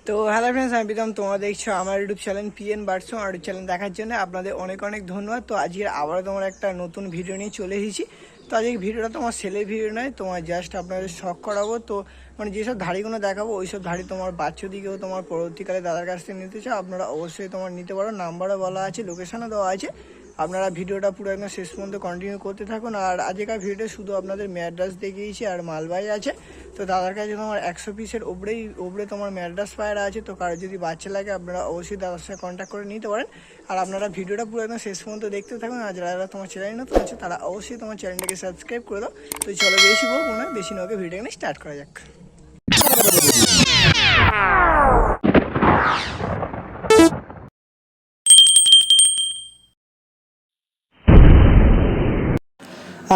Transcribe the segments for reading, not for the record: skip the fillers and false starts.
তো hello friends, আমি প্রীতম। তোমরা দেখছো আমার ইউটিউব চ্যানেল পিএন বার্ডস আর চ্যানেল দেখার জন্য আপনাদের অনেক অনেক ধন্যবাদ। তো আজকে আবারও তোমার একটা নতুন ভিডিও নিয়ে চলে এসেছি। তো আজকে ভিডিওটা তোমার সেলের ভিডিও নয়, তোমার জাস্ট আপনাদের শখ করাবো। তো মানে যেসব ধাড়িগুলো দেখাবো ওই সব ধাড়ি তোমার বাচ্চাদিকেও তোমার পরবর্তীকালে দাদার কাছ থেকে নিতে চাও, আপনারা অবশ্যই তোমার নিতে পারো। নাম্বারও বলা আছে, লোকেশনও দেওয়া আছে। আপনারা ভিডিওটা পুরো একদম শেষ পর্যন্ত কন্টিনিউ করতে থাকুন। আর আজকের ভিডিওটা শুধু আপনাদের ম্যাড্রাস দেখিয়েছি আর মালবাই আছে। তো দাদার কাছে তোমার 100 পিসের উপরে তোমার ম্যাড্রাস পায়রা আছে। তো কারো যদি বাচ্চা লাগে আপনারা অবশ্যই দাদার সাথে কন্ট্যাক্ট করে নিতে পারেন। আর আপনারা ভিডিওটা পুরো একদম শেষ পর্যন্ত দেখতে থাকুন। আর যারা তোমার চ্যানেল নতুন আছে তারা অবশ্যই তোমার চ্যানেলটাকে সাবস্ক্রাইব করে দাও। তো চলো বেশি বলবো না, বেশি নয়, ভিডিওটা স্টার্ট করা যাক।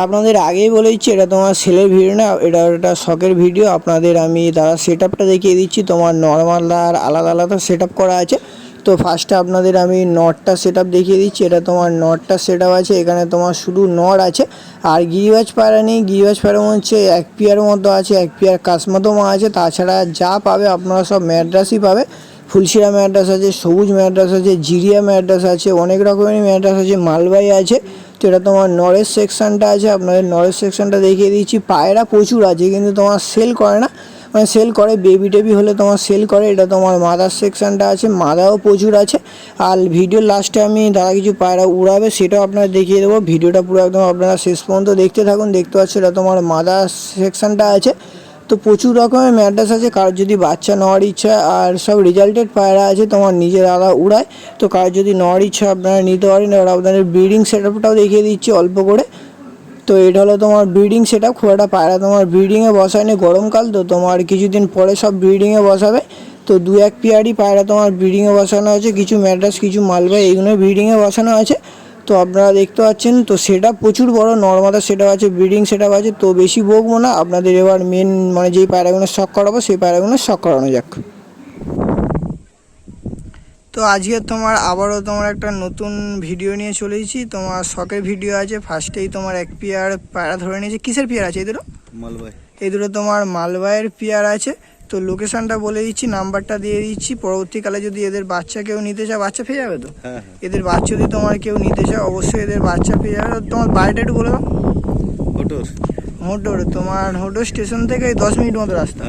আপনাদের আগেই বলেছি এটা তোমার সেলের ভিডিও না, এটা একটা শখের ভিডিও। আপনাদের আমি দাদা সেট আপটা দেখিয়ে দিচ্ছি। তোমার নর্মাল আর আলাদা আলাদা সেট আপ করা আছে। তো ফার্স্টে আপনাদের আমি নটটা সেট আপ দেখিয়ে দিচ্ছি। এটা তোমার নটটা সেট আপ আছে, এখানে তোমার শুধু নট আছে আর গিরিবাজ পায়রা নেই। গিরিবাজ পায়রা হচ্ছে এক পেয়ার মতো আছে, এক পেয়ার কাসমতমা আছে। তাছাড়া যা পাবে আপনারা সব ম্যাড্রাসই পাবে। ফুলশিরা ম্যাড্রাস আছে, সবুজ ম্যাড্রাস আছে, জিরিয়া ম্যাড্রাস আছে, অনেক রকমেরই ম্যাড্রাস আছে, মালবাই আছে। তো এটা তোমার নরেশ সেকশানটা আছে, আপনাদের নরেশ সেকশানটা দেখিয়ে দিচ্ছি। পায়রা প্রচুর আছে কিন্তু তোমার সেল করে না, মানে সেল করে বেবি টেবি হলে তোমার সেল করে। এটা তোমার মাদার সেকশানটা আছে, মাদাও প্রচুর আছে। আর ভিডিওর লাস্টে আমি দাদা কিছু পায়রা উড়াবে সেটাও আপনারা দেখিয়ে দেবো। ভিডিওটা পুরো একদম আপনারা শেষ পর্যন্ত দেখতে থাকুন। দেখতে পাচ্ছি এটা তোমার মাদার সেকশানটা আছে। তো প্রচুর রকমের ম্যাড্রাস আছে। কারোর যদি বাচ্চা নেওয়ার ইচ্ছা, আর সব রেজাল্টেড পায়রা আছে, তোমার নিজের দাদা উড়ায়। তো কারোর যদি নেওয়ার ইচ্ছা আপনারা নিতে পারেন। এবার আপনাদের ব্রিডিং সেট আপটাও দেখিয়ে দিচ্ছি অল্প করে। তো এটা হলো তোমার ব্রিডিং সেট আপ। খুব একটা পায়রা তোমার ব্রিডিংয়ে বসায় না, গরমকাল তো তোমার কিছুদিন পরে সব ব্রিডিংয়ে বসাবে। তো দু এক পেয়ারই পায়রা তোমার ব্রিডিংয়ে বসানো আছে, কিছু ম্যাড্রাস কিছু মালবাই এইগুলো ব্রিডিংয়ে বসানো আছে। তো আপনারা দেখতে পাচ্ছেন। তো সেটা প্রচুর বড় নর্মাদা সেট আপ আছে, ব্রিডিং সেট আপ আছে। তো বেশি বকবো না, আপনাদের এবার মেন মানে যেই পায়রাগুলো শখ করাবো সেই পায়রাগুলো শখ করানো যাক। তো আজকে তোমার আবারও তোমার একটা নতুন ভিডিও নিয়ে চলে এসেছি। তোমার শখের ভিডিও আছে। ফার্স্টেই তোমার এক পেয়ার পায়রা ধরে নিয়েছে। কিসের পেয়ার আছে এই দুটো? মালবাই। এই দুটো তোমার মালবাইয়ের পেয়ার আছে। তো লোকেশানটা বলে দিচ্ছি, নাম্বারটা দিয়ে দিচ্ছি। পরবর্তীকালে যদি এদের বাচ্চা কেউ নিতে চায়, বাচ্চা পেয়ে যাবে তো? হ্যাঁ। এদের বাচ্চা যদি তোমার কেউ নিতে চায় অবশ্যই এদের বাচ্চা পেয়ে যাবে। তোমার বাড়িটা একটু বলে দাও। হোটোর তোমার হোটো স্টেশন থেকে 10 মিনিট মতো রাস্তা।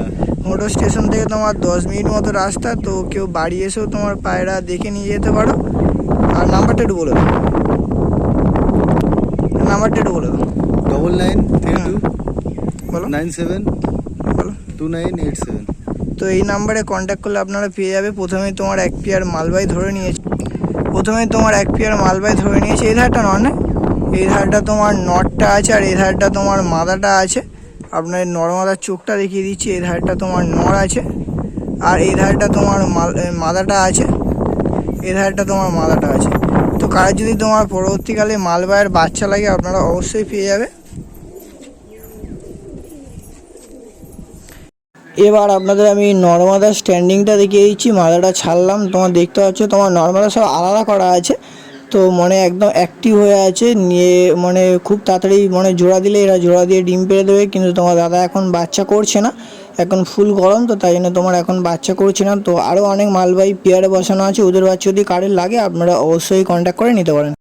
হোটো স্টেশন থেকে তোমার 10 মিনিট মতো রাস্তা। তো কেউ বাড়ি এসেও তোমার পায়রা দেখে নিয়ে যেতে পারো। আর নাম্বারটা একটু বলে দাও। নাম্বারটা একটু বলে দাও। 9932 বলো 97 বলো 2987। তো এই নাম্বারে কন্ট্যাক্ট করলে আপনারা পেয়ে যাবে। প্রথমে তোমার এক পেয়ার মালবাই ধরে নিয়েছে। এই ধারটা নয় না, এই ধারটা তোমার নটটা আছে আর এই ধারটা তোমার মাদাটা আছে। আপনার নরমাদার চোখটা দেখিয়ে দিচ্ছি। এই ধারটা তোমার নর আছে আর এই ধারটা তোমার মাদাটা আছে। তো কার যদি তোমার পরবর্তীকালে মালবাইয়ের বাচ্চা লাগে আপনারা অবশ্যই পেয়ে যাবে। এবার আপনাদের আমি নর্মাদার স্ট্যান্ডিংটা দেখিয়ে দিচ্ছি। মাদাটা ছাড়লাম, তোমার দেখতে পাচ্ছ তোমার নর্মাদা সব আলাদা করা আছে। তো মানে একদম অ্যাক্টিভ হয়ে আছে, নিয়ে মানে খুব তাড়াতাড়ি মানে জোড়া দিলে এরা জোড়া দিয়ে ডিম পেড়ে দেবে। কিন্তু তোমার দাদা এখন বাচ্চা করছে না, এখন ফুল গরম, তো তাই জন্য তোমার এখন বাচ্চা করছে না। তো আরও অনেক মালবাই পেয়ারে বসানো আছে, ওদের বাচ্চা যদি কারের লাগে আপনারা অবশ্যই কন্ট্যাক্ট করে নিতে পারেন।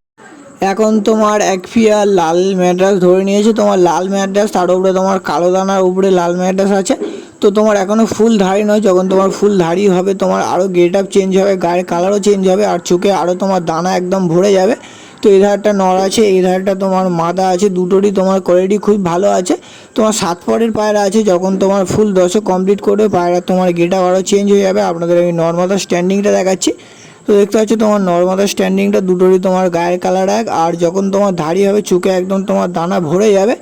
এখন তোমার এক পেয়ার লাল ম্যাড্রাস ধরে নিয়েছে। তোমার লাল ম্যাড্রাস, তার উপরে তোমার কালো দানার উপরে লাল ম্যাড্রাস আছে। তো তোমার এখনও ফুল ধাড়ি নয়, যখন তোমার ফুল ধাড়ি হবে তোমার আরও গেট আপ চেঞ্জ হবে, গায়ের কালারও চেঞ্জ হবে আর চোখে আরও তোমার দানা একদম ভরে যাবে। তো এই ধারটা নর আছে, এই ধারটা তোমার মাদা আছে। দুটোরই তোমার কোয়ালিটি খুব ভালো আছে। তোমার 7 পরের পায়রা আছে। যখন তোমার ফুল 10 কমপ্লিট করবে পায়রা তোমার গেট আপ আরও চেঞ্জ হয়ে যাবে। আপনাদের আমি নর্মাদার স্ট্যান্ডিংটা দেখাচ্ছি। তো দেখতে পাচ্ছ তোমার নর্মাদার স্ট্যান্ডিংটা দুটোরই তোমার গায়ের কালার এক। আর যখন তোমার ধাড়ি হবে চোখে একদম তোমার দানা ভরে যাবে।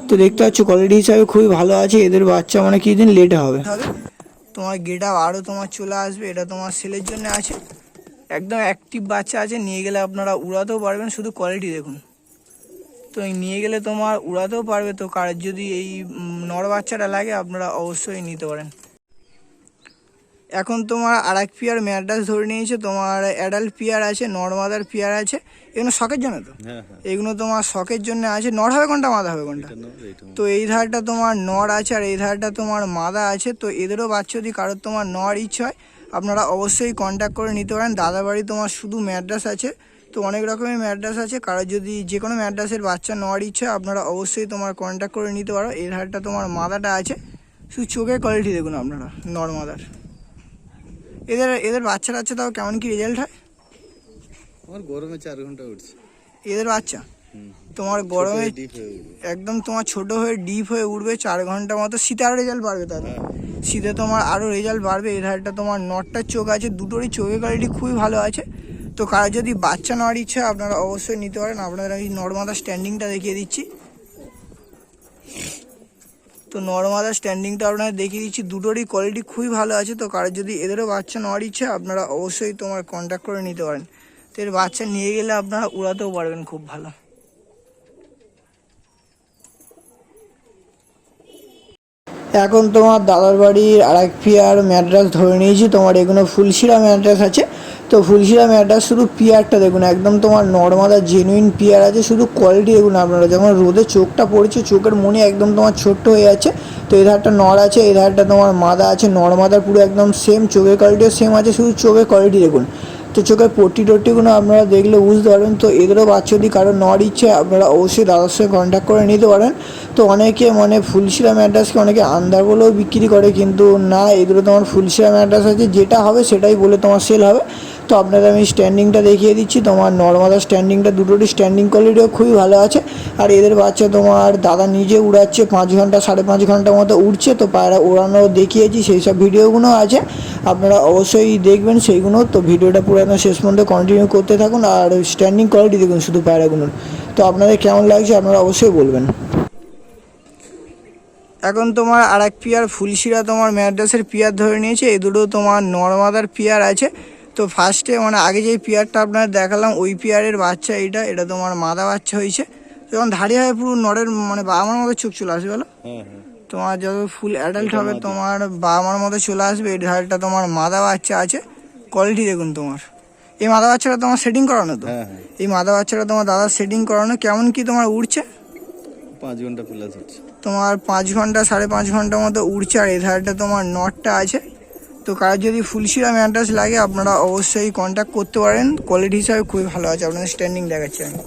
তো দেখতে পাচ্ছ কোয়ালিটি হিসাবে খুবই ভালো আছে। এদের বাচ্চা মানে কিছুদিন লেটে হবে। তোমার গেট আপ আরও তোমার চলে আসবে। এটা তোমার সেলের জন্য আছে, একদম অ্যাক্টিভ বাচ্চা আছে। নিয়ে গেলে আপনারা উড়াতেও পারবেন, শুধু কোয়ালিটি দেখুন। তো নিয়ে গেলে তোমার উড়াতেও পারবে। তো কার যদি এই নর বাচ্চাটা লাগে আপনারা অবশ্যই নিতে পারেন। এখন তোমার আর এক পেয়ার ম্যাড্রাস ধরে নিয়েছে, তোমার অ্যাডাল্ট পেয়ার আছে, নর্মাদার পেয়ার আছে। এগুলো শখের জন্য তো? হ্যাঁ হ্যাঁ, এগুলো তোমার শখের জন্য আছে। নর হবে কোনটা, মাদা হবে কোনটা? এটা নর, এটা তো এই ধারটা তোমার নর আছে আর এই ধারটা তোমার মাদা আছে। তো এদেরও বাচ্চা যদি কারোর তোমার নর ইচ্ছা হয় আপনারা অবশ্যই কন্ট্যাক্ট করে নিতে পারেন। দাদার বাড়ি তোমার শুধু ম্যাড্রাস আছে, তো অনেক রকমের ম্যাড্রাস আছে। কারোর যদি যে কোনো ম্যাড্রাসের বাচ্চা নেওয়ার ইচ্ছা আপনারা অবশ্যই তোমার কন্ট্যাক্ট করে নিতে পারো। এই ধারটা তোমার মাদাটা আছে, শুধু চোখের কোয়ালিটি দেখুন আপনারা নর মাদার। এদের বাচ্চা টাচ্চা তাও কেমন কি রেজাল্ট হয়? আমার গরমে 4 ঘন্টা উঠছে। এদের বাচ্চা তোমার গরমে ডিপ হয়ে উঠবে। একদম তোমার ছোট হয়ে ডিপ হয়ে উঠবে 4 ঘন্টা মতো। শীতে আরও রেজাল্ট বাড়বে তাহলে? শীতে তোমার আরও রেজাল্ট বাড়বে। এই ধারটা তোমার নটটার চোখ আছে, দুটোরই চোখের কোয়ালিটি খুবই ভালো আছে। তো কার যদি বাচ্চা নেওয়ার ইচ্ছা আপনারা অবশ্যই নিতে পারেন। আপনারা এই নর্মাদা স্ট্যান্ডিংটা দেখিয়ে দিচ্ছি। তো নর্মাদা স্ট্যান্ডিংটা আপনাদের দেখিয়ে দিচ্ছি, দুটোরই কোয়ালিটি খুবই ভালো আছে। তো কারোর যদি এদেরও বাচ্চা নেওয়ার ইচ্ছা আপনারা অবশ্যই তোমার কন্ট্যাক্ট করে নিতে পারেন। তো এর বাচ্চা নিয়ে গেলে আপনারা উড়াতেও পারবেন খুব ভালো। এখন তোমার দাদার বাড়ির আর এক পেয়ার ম্যাড্রাস ধরে নিয়েছি। তোমার এগুলো ফুলশিরা ম্যাড্রাস আছে। তো ফুলশিরা ম্যাড্রাস শুধু পেয়ারটা দেখুন, একদম তোমার নর্মাদা জেনুইন পেয়ার আছে। শুধু কোয়ালিটি দেখুন আপনারা, যখন রোদে চোখটা পড়েছে চোখের মনি একদম তোমার ছোট্ট হয়ে যাচ্ছে। তো এই ধারটা নর আছে, এই ধারটা তোমার মাদা আছে। নর্মাদার পুরো একদম সেম, চোখের কোয়ালিটিও সেম আছে, শুধু চোখের কোয়ালিটি দেখুন। তো চোখের পট্টি টট্টিগুলো আপনারা দেখলে বুঝতে পারবেন। তো এদেরও বাচ্চা যদি কারো নেওয়ার ইচ্ছে আপনারা অবশ্যই দাদার সঙ্গে কন্ট্যাক্ট করে নিতে পারেন। তো অনেকে মানে ফুলশিরা ম্যাড্রাসকে অনেকে আন্দার বলেও বিক্রি করে, কিন্তু না, এগুলো তোমার ফুলশিরা ম্যাড্রাস আছে, যেটা হবে সেটাই বলে তোমার সেল হবে। তো আপনাদের আমি স্ট্যান্ডিংটা দেখিয়ে দিচ্ছি। তোমার নর্মাদা স্ট্যান্ডিংটা, দুটোরই স্ট্যান্ডিং কোয়ালিটিও খুবই ভালো আছে। আর এদের বাচ্চা তোমার দাদা নিজে উড়াচ্ছে, 5 ঘন্টা 5.5 ঘন্টার মতো উঠছে। তো পায়রা ওড়ানো দেখিয়েছি, সেই সব ভিডিওগুলো আছে, আপনারা অবশ্যই দেখবেন সেইগুলো। তো ভিডিওটা পুরো একদম শেষ পর্যন্ত কন্টিনিউ করতে থাকুন। আর স্ট্যান্ডিং কোয়ালিটি দেখুন শুধু পায়রাগুলোর। তো আপনাদের কেমন লাগছে আপনারা অবশ্যই বলবেন। এখন তোমার আর এক পেয়ার ফুলশিরা তোমার ম্যাড্রাসের পেয়ার ধরে নিয়েছে। এই দুটো তোমার নর্মাদার পেয়ার আছে। তো ফার্স্টে মানে আগে যেই পেয়ারটা আপনার দেখালাম ওই পেয়ারের বাচ্চা এটা তোমার মাদা বাচ্চা হয়েছে। যখন ধাড়ি হয় পুরো নরের মানে বাবা মার মতো চোখ চলে আসবে, বলো? হ্যাঁ হ্যাঁ, তোমার যত ফুল অ্যাডাল্ট হবে তোমার বাবা মার মতো চলে আসবে। এই ধারটা তোমার মাদা বাচ্চা আছে, কোয়ালিটি দেখুন তোমার। এই মাদা বাচ্চাটা তোমার সেটিং করানো তো? হ্যাঁ হ্যাঁ, এই মাদা বাচ্চাটা তোমার দাদার সেটিং করানো। কেমন কি তোমার উড়ছে? 5 ঘন্টা প্লাস হচ্ছে। তোমার 5 ঘন্টা 5.5 ঘন্টার মতো উড়ছে। আর এই ধারটা তোমার নটটা আছে। তো কার যদি ফুলশিরা ম্যাড্রাস লাগে আপনারা অবশ্যই কন্ট্যাক্ট করতে পারেন, কোয়ালিটি হিসাবে খুবই ভালো আছে। আপনাদের স্ট্যান্ডিং দেখাচ্ছি আমি।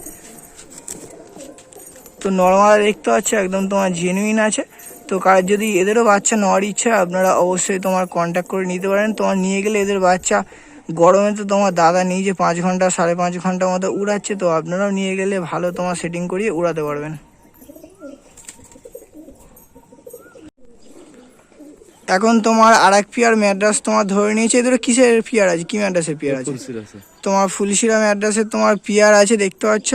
তো নর্মাল দেখতে পাচ্ছ একদম তোমার জেনুইন আছে। তো কার যদি এদেরও বাচ্চা নেওয়ার ইচ্ছা আপনারা অবশ্যই তোমার কন্ট্যাক্ট করে নিতে পারেন। তোমার নিয়ে গেলে এদের বাচ্চা গরমে তো তোমার দাদা নিজে 5 ঘন্টা 5.5 ঘন্টার মতো উড়াচ্ছে। তো আপনারাও নিয়ে গেলে ভালো তোমার সেটিং করিয়ে উড়াতে পারবেন। এখন তোমার আর এক পেয়ার ম্যাড্রাস তোমার ধরে নিয়েছে। এদের কিসের পেয়ার আছে, কি ম্যাড্রাসের পেয়ার আছে? ফুলশিরা আছে। তোমার ফুলশিরা ম্যাড্রাসের তোমার পেয়ার আছে, দেখতে পাচ্ছ।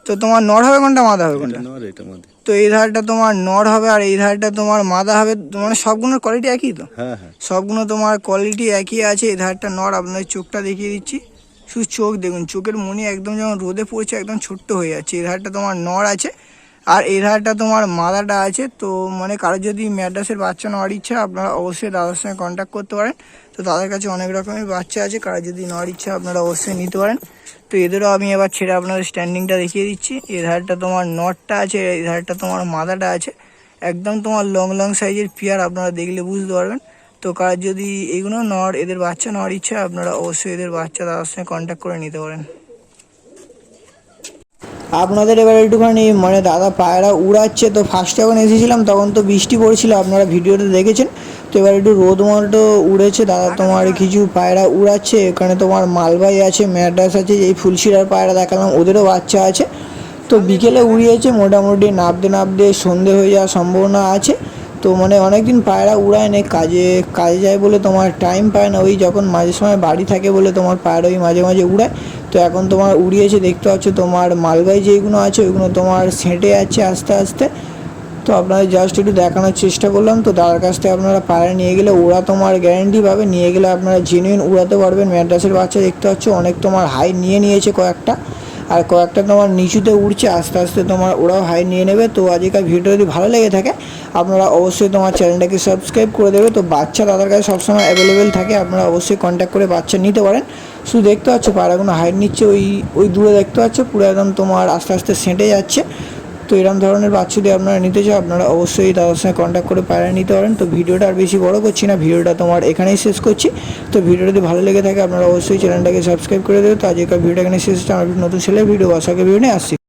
তো তোমার নর হবে কোনটা, মাদা হবে এটা কোনটা? নর, এটা মাদি। তো এই ধারটা তোমার নর হবে আর এই ধারটা তোমার মাদা হবে। মানে সবগুলোর কোয়ালিটি একই তো? হ্যাঁ হ্যাঁ, সবগুলো তোমার কোয়ালিটি একই আছে। এই ধারটা নর, আপনাদের চোখটা দেখিয়ে দিচ্ছি। শুধু চোখ দেখুন, চোখের মনি একদম যখন রোদে পড়ছে একদম ছোট্ট হয়ে যাচ্ছে। এই ধারটা তোমার নর আছে আর এই ধারটা তোমার মাদাটা আছে। তো মানে কারো যদি ম্যাড্রাসের বাচ্চা নেওয়ার ইচ্ছা আপনারা অবশ্যই দাদার সঙ্গে কন্ট্যাক্ট করতে পারেন। তো তাদের কাছে অনেক রকমের বাচ্চা আছে, কারো যদি নেওয়ার ইচ্ছা আপনারা অবশ্যই নিতে পারেন। তো এদেরও আমি এবার ছেড়ে আপনাদের স্ট্যান্ডিংটা দেখিয়ে দিচ্ছি। এই ধারটা তোমার নটটা আছে, এই ধারটা তোমার মাদাটা আছে। একদম তোমার লং লং সাইজের পেয়ার, আপনারা দেখলে বুঝতে পারবেন। তো কার যদি এইগুলো নর এদের বাচ্চা নেওয়ার ইচ্ছা আপনারা অবশ্যই এদের বাচ্চা দাদার সঙ্গে কন্ট্যাক্ট করে নিতে পারেন। আপনাদের এবার একটুখানি মানে দাদা পায়রা উড়াচ্ছে। তো ফার্স্ট যখন এসেছিলাম তখন তো বৃষ্টি পড়ছিল, আপনারা ভিডিওতে দেখেছেন। তো এবার একটু রোদ মতো উড়েছে, দাদা তোমার কিছু পায়রা উড়াচ্ছে। এখানে তোমার মালবাই আছে, ম্যাড্রাস আছে, এই ফুলশিরার পায়রা দেখালাম ওদেরও বাচ্চা আছে। তো বিকেলে উড়িয়েছে, মোটামুটি নাবতে নাবতে সন্ধে হয়ে যাওয়ার সম্ভাবনা আছে। তো মানে অনেকদিন পায়রা উড়ায় নেই, কাজে যায় বলে তোমার টাইম পায় না। ওই যখন মাঝে সময় বাড়ি থাকে বলে তোমার পায়রা ওই মাঝে মাঝে উড়ায়। তো এখন তোমার উড়িয়েছে, দেখতে পাচ্ছ। তোমার মালগাই যেগুলো আছে ওইগুলো তোমার সেঁটে যাচ্ছে আস্তে আস্তে। তো আপনাদের জাস্ট একটু দেখানোর চেষ্টা করলাম। তো দাদার কাছ থেকে আপনারা পায়রা নিয়ে গেলে ওরা তোমার গ্যারেন্টি পাবে, নিয়ে গেলে আপনারা জেনুইন উড়াতে পারবেন। ম্যাড্রাসের বাচ্চা দেখতে পাচ্ছ অনেক তোমার হাই নিয়েছে কয়েকটা। আর কয়েকটা তোমার নিচুতে উড়ছে, আস্তে আস্তে তোমার ওরাও হাই নিয়ে নেবে। তো আজকের ভিডিও যদি ভালো লেগে থাকে আপনারা অবশ্যই তোমার চ্যানেলটাকে সাবস্ক্রাইব করে দেবে। তো বাচ্চা দাদার কাছে সবসময় অ্যাভেলেবেল থাকে, আপনারা অবশ্যই কন্ট্যাক্ট করে বাচ্চা নিতে পারেন। শুধু দেখতে পাচ্ছ পায়রাগুলো হাইট নিচ্ছে, ওই দূরে দেখতে পাচ্ছ পুরো একদম তোমার আস্তে আস্তে সেঁটে যাচ্ছে। তো এরকম ধরনের বাচ্চা যদি আপনারা নিতে চান আপনারা অবশ্যই তাদের সঙ্গে কন্ট্যাক্ট করে পায়রা নিতে পারেন। তো ভিডিওটা আর বেশি বড় করছি না, ভিডিওটা তোমার এখানেই শেষ করছি। তো ভিডিওটা যদি ভালো লেগে থাকে আপনারা অবশ্যই চ্যানেলটাকে সাবস্ক্রাইব করে দেবে। তো আজকের ভিডিওটা এখানে শেষ হচ্ছে। আমার নতুন ছেলের ভিডিও বা শখের ভিডিও নিয়ে আসছি।